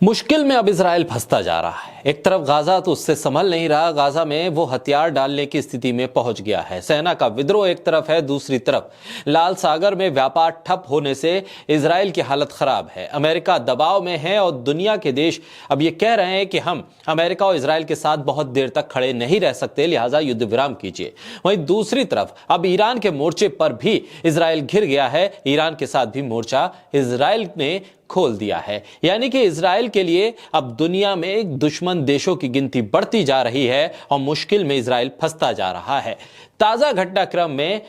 मुश्किल में अब इजराइल फंसता जा रहा है। एक तरफ गाजा तो उससे संभल नहीं रहा, गाजा में वो हथियार डालने की स्थिति में पहुंच गया है। सेना का विद्रोह एक तरफ है, दूसरी तरफ लाल सागर में व्यापार ठप होने से इजराइल की हालत खराब है। अमेरिका दबाव में है और दुनिया के देश अब ये कह रहे हैं कि हम अमेरिका और इजराइल के साथ बहुत देर तक खड़े नहीं रह सकते, लिहाजा युद्ध विराम कीजिए। वहीं दूसरी तरफ अब ईरान के मोर्चे पर भी इजराइल घिर गया है। ईरान के साथ भी मोर्चा इजराइल ने खोल दिया है, यानी कि इजराइल के लिए अब दुनिया में दुश्मन देशों की गिनती बढ़ती जा रही है और मुश्किल में इजराइल फंसता जा रहा है। ताजा घटनाक्रम में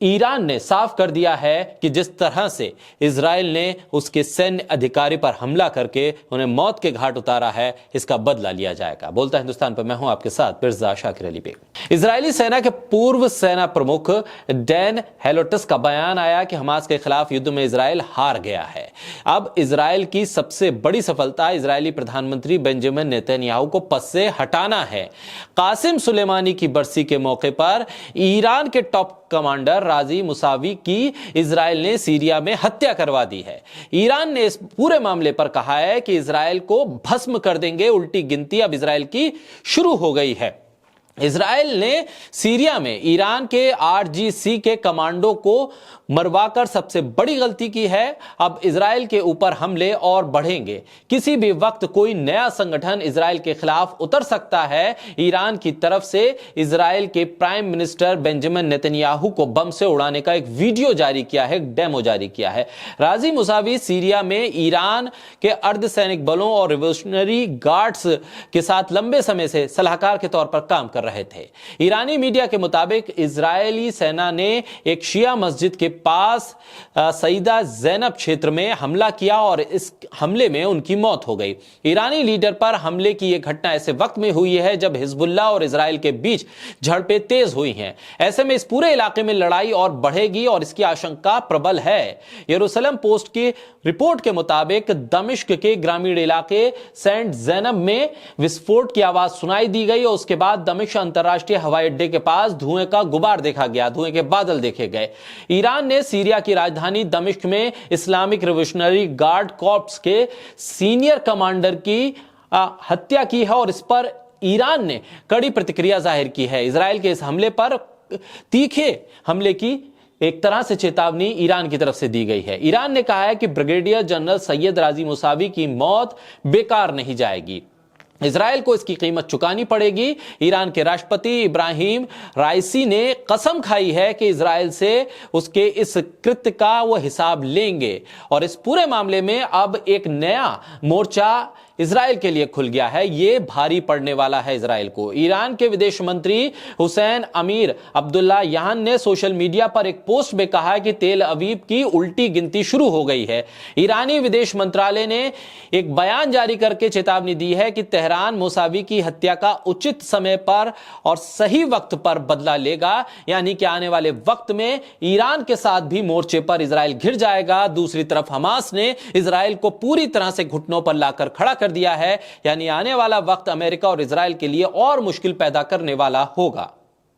ईरान ने साफ कर दिया है कि जिस तरह से इजराइल ने उसके सैन्य अधिकारी पर हमला करके उन्हें मौत के घाट उतारा है, इसका बदला लिया जाएगा। बोलता हिंदुस्तान पर मैं हूं आपके साथ मिर्जा शाकिर अली बेग। इजरायली सेना के पूर्व सेना प्रमुख डैन हेलोटस का बयान आया कि हमास के खिलाफ युद्ध में इजराइल हार गया है। अब इजराइल की सबसे बड़ी सफलता इजरायली प्रधानमंत्री बेंजामिन नेतन्याहू को पद से हटाना है। कासिम सुलेमानी की बरसी के मौके पर ईरान के टॉप कमांडर राजी मुसावी की इजराइल ने सीरिया में हत्या करवा दी है। ईरान ने इस पूरे मामले पर कहा है कि इजराइल को भस्म कर देंगे। उल्टी गिनती अब इजराइल की शुरू हो गई है। इजराइल ने सीरिया में ईरान के आरजीसी के कमांडो को मरवाकर सबसे बड़ी गलती की है। अब इजराइल के ऊपर हमले और बढ़ेंगे। किसी भी वक्त कोई नया संगठन इजराइल के खिलाफ उतर सकता है। ईरान की तरफ से इजराइल के प्राइम मिनिस्टर बेंजामिन नेतन्याहू को बम से उड़ाने का एक वीडियो जारी किया है, एक डेमो जारी किया है। राजी मुसावी सीरिया में ईरान के अर्धसैनिक बलों और रिवोल्यूशनरी गार्ड्स के साथ लंबे समय से सलाहकार के तौर पर काम कर रहे थे। ईरानी मीडिया के मुताबिक इजरायली सेना ने एक शिया मस्जिद के पास सईदा जैनब क्षेत्र में हमला किया और इस हमले में उनकी मौत हो गई। ईरानी लीडर पर हमले की यह घटना ऐसे वक्त में हुई है जब हिजबुल्लाह और इजराइल के बीच झड़पें तेज हुई हैं। ऐसे में इस पूरे इलाके में लड़ाई और बढ़ेगी और इसकी आशंका प्रबल है। यरूशलेम पोस्ट की रिपोर्ट के मुताबिक दमिश्क के ग्रामीण इलाके सेंट जैनब में विस्फोट की आवाज सुनाई दी गई और उसके बाद दमिश्क अंतरराष्ट्रीय हवाई अड्डे के पास धुएं का गुबार देखा गया, धुएं के बादल देखे गए। ईरान ने सीरिया की राजधानी दमिश्क में इस्लामिक रिवोल्यूशनरी गार्ड कॉर्प्स के सीनियर कमांडर की हत्या की है और इस पर ईरान ने कड़ी प्रतिक्रिया जाहिर की है। इजराइल के इस हमले पर तीखे हमले की एक तरह से चेतावनी ईरान की तरफ से दी गई है। ईरान ने कहा है कि ब्रिगेडियर जनरल सैयद राजी मुसावी की मौत बेकार नहीं जाएगी, इजराइल को इसकी कीमत चुकानी पड़ेगी। ईरान के राष्ट्रपति इब्राहिम राइसी ने कसम खाई है कि इजराइल से उसके इस कृत्य का वो हिसाब लेंगे और इस पूरे मामले में अब एक नया मोर्चा इजराइल के लिए खुल गया है। ये भारी पड़ने वाला है इजराइल को। ईरान के विदेश मंत्री हुसैन अमीर अब्दुल्लायान ने सोशल मीडिया पर एक पोस्ट में कहा कि तेल अवीव की उल्टी गिनती शुरू हो गई है। ईरानी विदेश मंत्रालय ने एक बयान जारी करके चेतावनी दी है कि तेहरान मुसावी की हत्या का उचित समय पर और सही वक्त पर बदला लेगा, यानी कि आने वाले वक्त में ईरान के साथ भी मोर्चे पर इजराइल घिर जाएगा। दूसरी तरफ हमास ने इजराइल को पूरी तरह से घुटनों पर लाकर खड़ा कर दिया है, यानी आने वाला वक्त अमेरिका और इजराइल के लिए और मुश्किल पैदा करने वाला होगा।